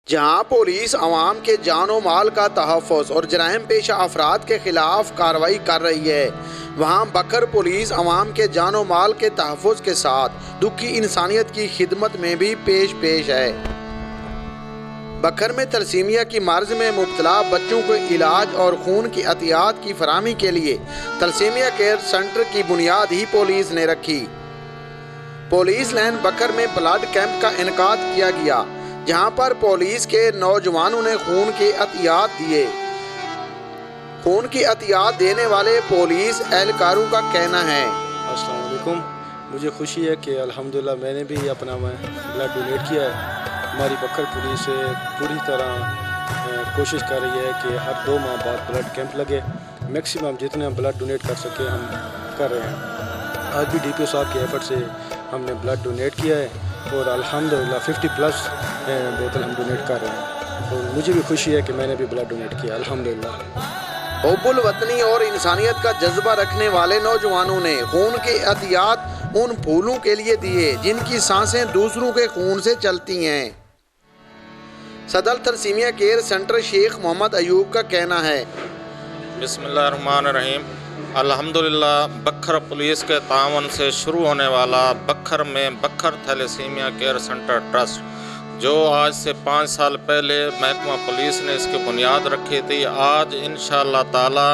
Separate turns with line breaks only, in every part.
जहां पुलिस अवाम के जानो माल का तहफ़्फ़ुज़ और जराइम पेशा अफराद के खिलाफ कार्रवाई कर रही है, वहां बकर पुलिस अवाम के जानो माल के तहफ़्फ़ुज़ के साथ दुखी इंसानियत की खिदमत में भी पेश है। बकर में तलसीमिया की मर्ज में मुब्तला बच्चों को इलाज और खून की अतियात की फराहमी के लिए तलसीमिया केयर सेंटर की बुनियाद ही पुलिस ने रखी। पुलिस लाइन बकर में ब्लड कैंप का इनकाद किया गया, जहां पर पुलिस के नौजवानों ने खून की अतियात दिए। खून की अतियात देने वाले पुलिस एहलकारों का कहना है,
अस्सलाम वालेकुम। मुझे खुशी है कि अल्हम्दुलिल्लाह मैंने भी अपना ब्लड डोनेट किया है। हमारी बकर पुलिस पूरी तरह कोशिश कर रही है कि हर 2 माह बाद ब्लड कैंप लगे। मैक्सिमम जितना ब्लड डोनेट कर सके हम कर रहे हैं। आज भी डीपीओ साहब के एफर्ट से हमने ब्लड डोनेट किया है और अल्हम्दुलिल्लाह 50+ बोतल हम डोनेट कर रहे हैं। और मुझे भी खुशी है कि मैंने भी ब्लड डोनेट किया अल्हम्दुलिल्लाह।
हुब्बुल वतनी और इंसानियत का जज्बा रखने वाले नौजवानों ने खून के अतियात उन फूलों के लिए दिए जिनकी सांसें दूसरों के खून से चलती हैं। सदर तलसीमिया केयर सेंटर शेख मोहम्मद अयूब का कहना है,
बिस्मिल्लाहिर्रहमानिर्रहीम। अल्हम्दुलिल्लाह बखर पुलिस के तावन से शुरू होने वाला बखर में बखर थैलेसीमिया केयर सेंटर ट्रस्ट, जो आज से 5 साल पहले महकमा पुलिस ने इसकी बुनियाद रखी थी, आज इंशाअल्लाह ताला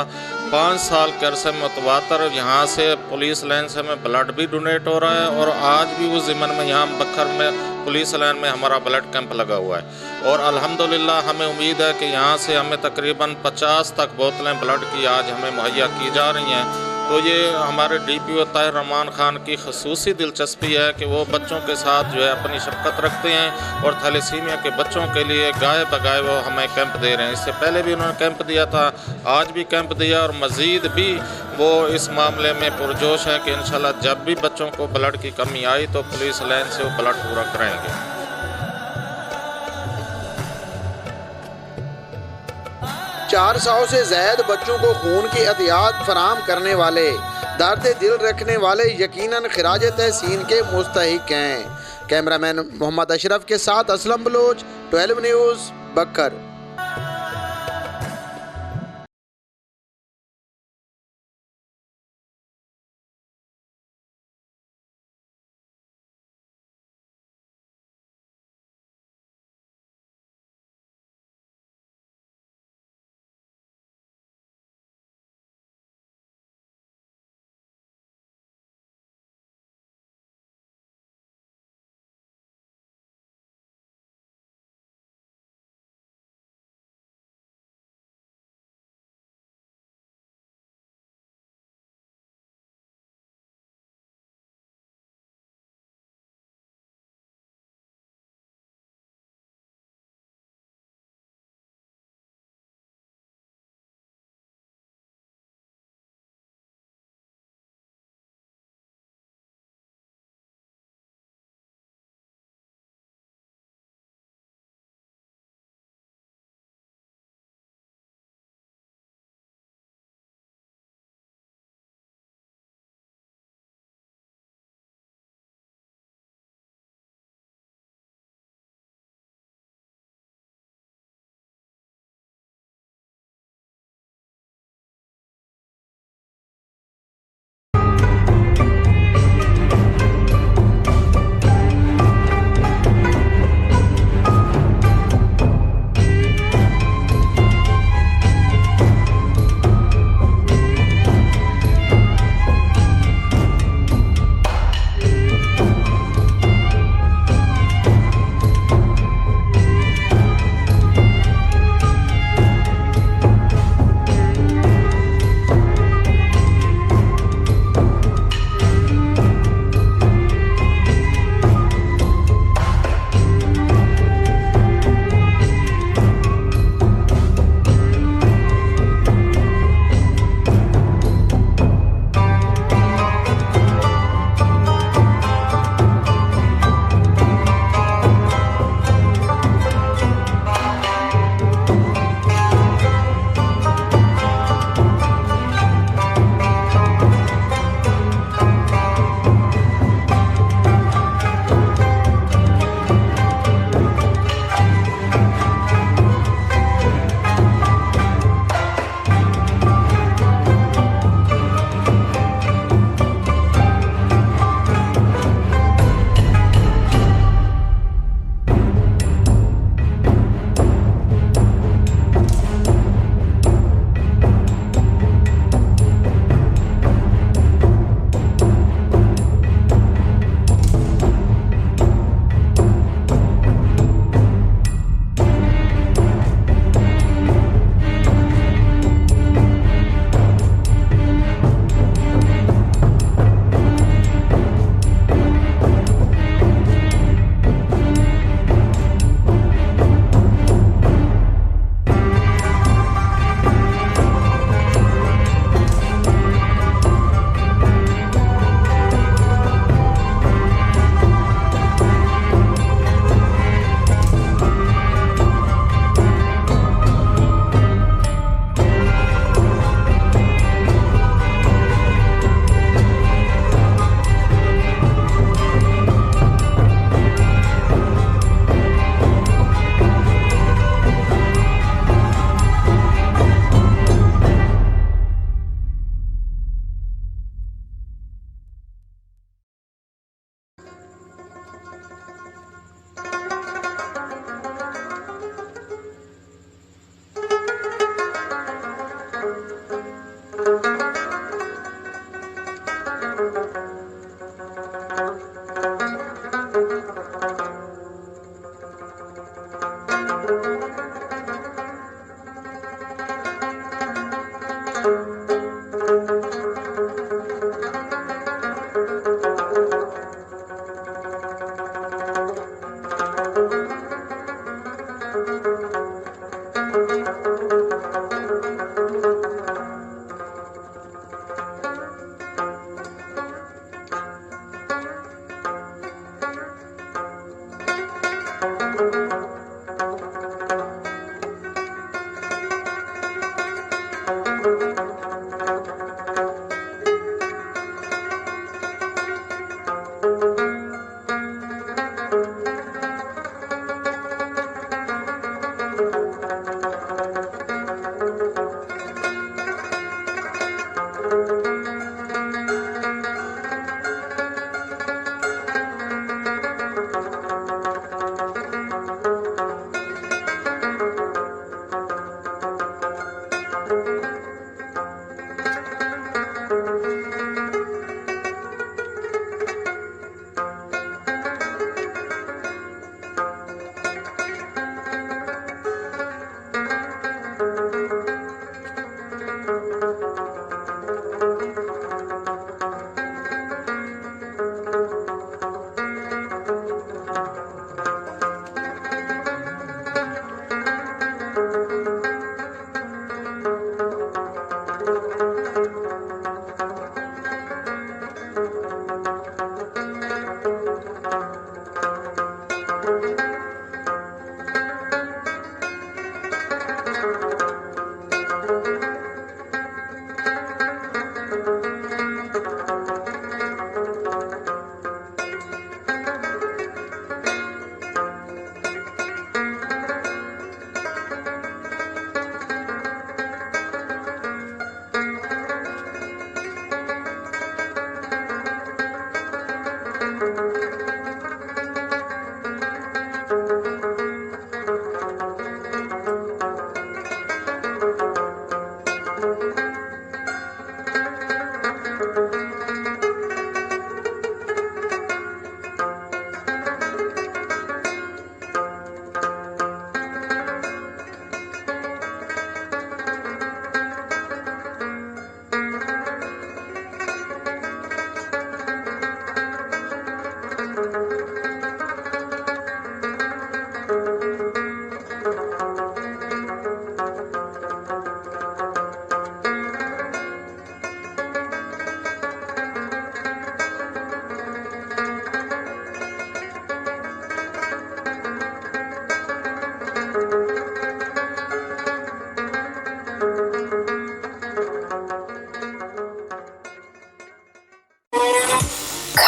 5 साल के अरसे में मुतवातर यहाँ से पुलिस लाइन से हमें ब्लड भी डोनेट हो रहा है और आज भी उस ज़िमन में यहाँ बखर में पुलिस लाइन में हमारा ब्लड कैंप लगा हुआ है। और अल्हम्दुलिल्लाह हमें उम्मीद है कि यहाँ से हमें तकरीबन 50 तक बोतलें ब्लड की आज हमें मुहैया की जा रही हैं। तो ये हमारे डीपीओ ताहिर रहमान ख़ान की खसूसी दिलचस्पी है कि वो बच्चों के साथ जो है अपनी शफ़क़त रखते हैं और थैलेसीमिया के बच्चों के लिए गाए बगाए वो हमें कैंप दे रहे हैं। इससे पहले भी उन्होंने कैंप दिया था, आज भी कैंप दिया और मज़ीद भी वो इस मामले में पुरजोश है कि इंशाल्लाह जब भी बच्चों को ब्लड की कमी आई तो पुलिस लाइन से वो ब्लड पूरा कराएंगे।
400 से ज़ायद बच्चों को खून की अतियात फराहम करने वाले, दर्द दिल रखने वाले यकीनन खिराज तहसीन के मुस्तहिक हैं। कैमरामैन मोहम्मद अशरफ के साथ असलम बलोच, 12 न्यूज़, बकर।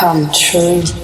Come true.